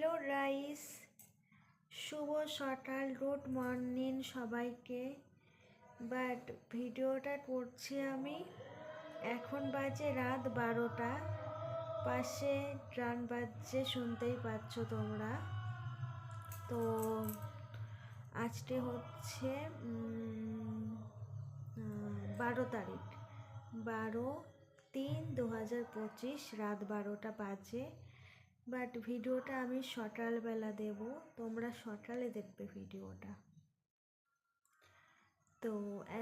Hello guys, শুভ সকাল, good morning সবাইকে। But ভিডিওটা করছি আমি, এখন বাজে রাত 12টা, পাশে গান বাজছে, শুনতেই পাচ্ছ তোমরা। তো আজকে হচ্ছে 12 তারিখ, 12/3/2025, রাত 12টা বাজে। বাট ভিডিওটা আমি সকালবেলা দেব, তোমরা সকালে দেখবে ভিডিওটা। তো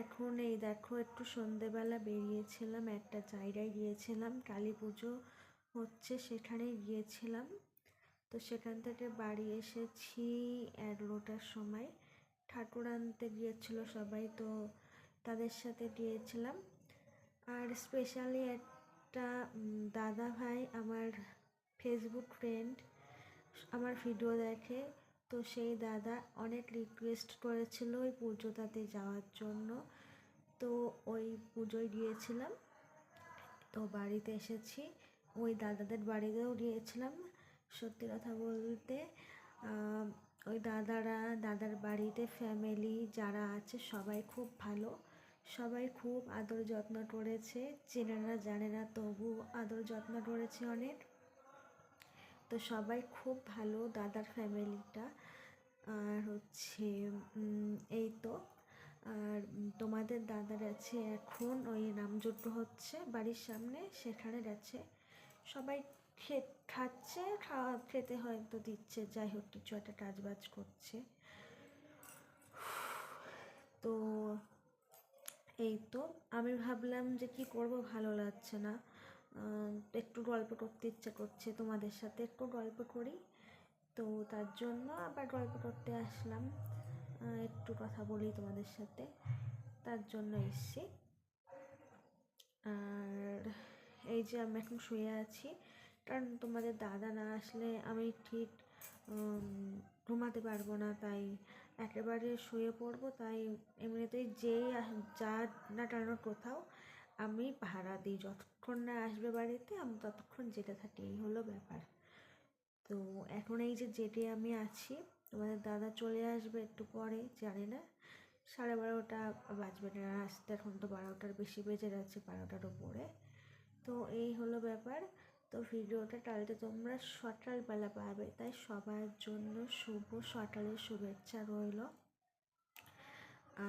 এখন এই দেখো, একটু সন্ধেবেলা বেরিয়েছিলাম, একটা জায়গায় গিয়েছিলাম, কালী পুজো হচ্ছে সেখানে গিয়েছিলাম। তো সেখান থেকে বাড়ি এসেছি 11টার সময়। ঠাকুর আনতে গিয়েছিল সবাই, তো তাদের সাথে গিয়েছিলাম। আর স্পেশালি একটা দাদা ভাই, আমার ফেসবুক ফ্রেন্ড, আমার ভিডিও দেখে, তো সেই দাদা অনেক রিকোয়েস্ট করেছিল ওই পুজোটাতে যাওয়ার জন্য। তো ওই পুজোয় গিয়েছিলাম, তো বাড়িতে এসেছি, ওই দাদাদের বাড়িতেও গিয়েছিলাম। সত্যি কথা বলতে ওই দাদার বাড়িতে ফ্যামিলি যারা আছে সবাই খুব ভালো, সবাই খুব আদর যত্ন করেছে, চেনে না জানে না তবু আদর যত্ন করেছে অনেক। তো সবাই খুব ভালো দাদার ফ্যামিলিটা। আর হচ্ছে এই তো, আর তোমাদের দাদার আছে এখন ওই নামযজ্ঞ হচ্ছে বাড়ির সামনে, সেখানে গেছে। সবাই খাচ্ছে, খেতে হয়তো দিচ্ছে, যাই হোক কিছু একটা কাজবাজ করছে। তো এই তো, আমি ভাবলাম যে কি করব, ভালো লাগছে না, একটু গল্প করতে ইচ্ছে করছে, তোমাদের সাথে একটু গল্প করি। তো তার জন্য আবার গল্প করতে আসলাম, একটু কথা বলি তোমাদের সাথে, তার জন্য এসছি। আর এই যে আমি এখন শুয়ে আছি, কারণ তোমাদের দাদা না আসলে আমি ঠিক ঘুমাতে পারবো না, তাই একেবারে শুয়ে পড়বো। তাই এমনিতেই যা না কেন কোথাও আমি ভাড়া দিই, যতক্ষণ না আসবে বাড়িতে আমি ততক্ষণ যেতে থাকি, এই হলো ব্যাপার। তো এখন এই যে যেতে আমি আছি, তোমাদের দাদা চলে আসবে একটু পরে, জানি না 12:30 বাজবে না আসতে, এখন তো 12টার বেশি বেজে যাচ্ছে, 12টার উপরে। তো এই হলো ব্যাপার। তো ভিডিওটা কালকে তোমরা সকালবেলা পাবে, তাই সবার জন্য শুভ সকালের শুভেচ্ছা রইল।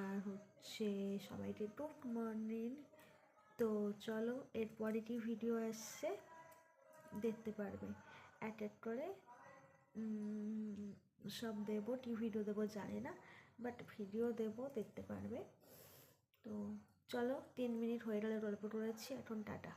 আর হচ্ছে সবাইকে গুড মর্নিং। তো চলো, এরপরে কি ভিডিও আসছে দেখতে পারবে, এক এক করে সব দেবো। কি ভিডিও দেবো জানি না, বাট ভিডিও দেবো, দেখতে পারবে। তো চলো, 3 মিনিট হয়ে গেলে গল্প করেছি, এখন টাটা।